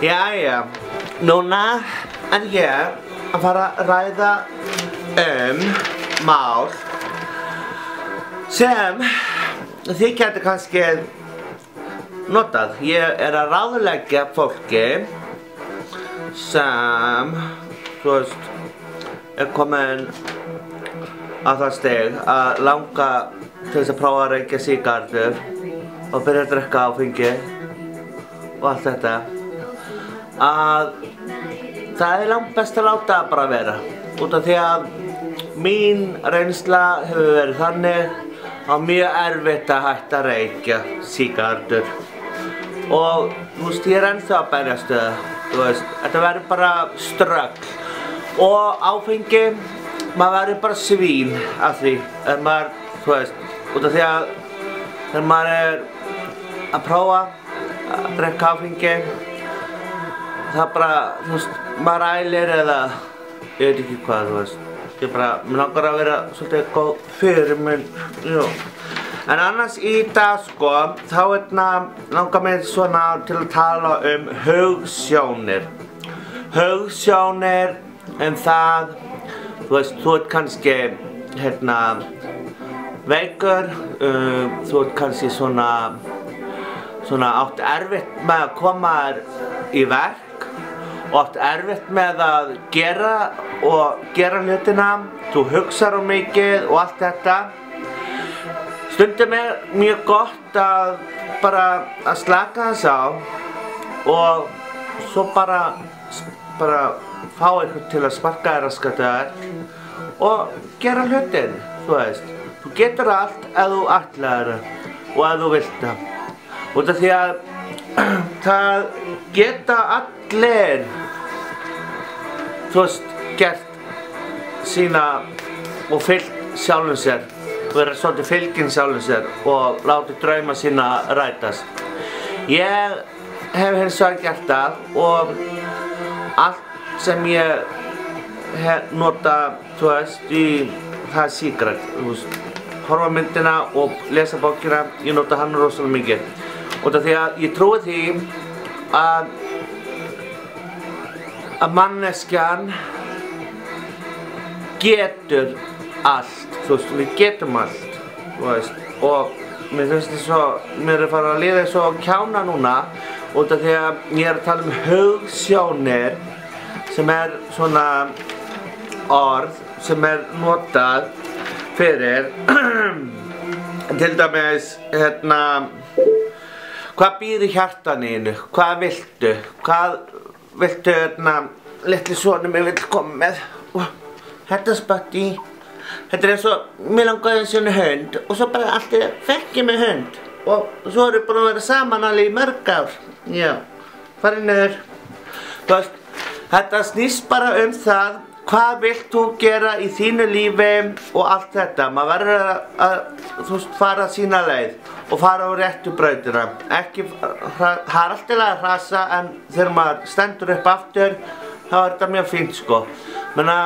Jæja, núna er ég að fara að ræða mál sem þið gæti kannski notað. Ég er að ráðleggja fólki sem, þú veist, er komin á það stig að langa til þess að prófa að reykja sígarettur og byrja að drekka áfengi og allt þetta, að það er langt best að láta það bara vera, út af því að mín reynsla hefur verið þannig að mjög erfitt að hætta að reykja sígarettur og þú veist, ég er ennþá að berjast við það, þú veist, þetta verður bara ströggl og áfengi, maður verður bara svín af því, ef maður, þú veist, út af því að þegar maður er að prófa að drekka áfengi, það bara, þú veist, maður ælir eða, ég veit ekki hvað, þú veist, ég bara, mér langar að vera svolítið góð fyrir minn, jú. En annars í dag, sko, þá langar mér svona til að tala hugsjónir. Hugsjónir það, þú veist, þú ert kannski, veikur, þú ert kannski svona átt erfitt með að koma þér í verk og átt erfitt með að gera hlutina, þú hugsar mikið og allt þetta. Stundum er mjög gott að bara að slaka þess á og svo bara fá einhvern til að sparka þér að skata þér og gera hlutin, þú veist. Þú getur allt ef þú ætlar það og ef þú vilt það. Út af því að það geta allir, þú veist, gert sína og fylgt sjálfum sér, verið svolítið fylginn sjálfum sér og látið drauma sína rætast. Ég hef hins vegar gert það og allt sem ég nota, þú veist, í það sígaret, þú veist, horfa myndina og lesa bókina, ég nota hann rosalega mikið. Út af því að ég trúi því að manneskjan getur allt, þú veist, við getum allt, þú veist, og mér finnst þess að mér er farið að líða svo kjána núna, út af því að ég er að tala hugsjónir, sem er svona orð sem er notað fyrir, til dæmis, hvað býr í hjartanu, hvað viltu, litli sonur mig vill koma með, þetta spatti, þetta er eins og, mér langaði eins og hund, og svo bara allt fekk ég með hund, og svo erum við búin að vera saman alveg í mörg ár, já, farið niður, þú veist, þetta snýst bara það, hvað vilt þú gera í þínu lífi og allt þetta. Maður verður að þú veist, fara sína leið og fara á réttu brautina. Ekki, það er alltaf að hrasa en þegar maður stendur upp aftur, þá er þetta mjög fínt, sko. Menna,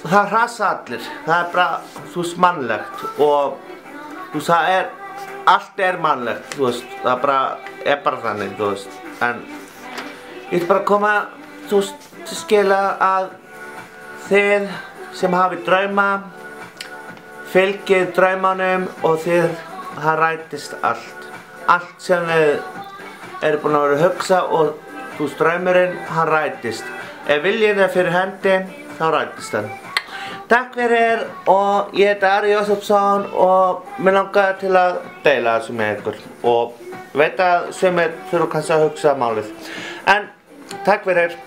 það hrasa allir, það er bara, þú veist, mannlegt og þú veist, allt er mannlegt, þú veist, það er bara þannig, þú veist. En ég vil bara koma, þú veist, til skila að þið sem hafið drauma, fylgið draumanum og það rætist allt. Allt sem þið eru búin að vera að hugsa og þú veist, draumurinn, hann rætist. Ef viljið er fyrir hendi, þá rætist hann. Takk fyrir og ég heiti Ari Jósefsson og mér langar til að deila þessu með ykkur og veit að sumir þurfa kannski að hugsa málið. En takk fyrir.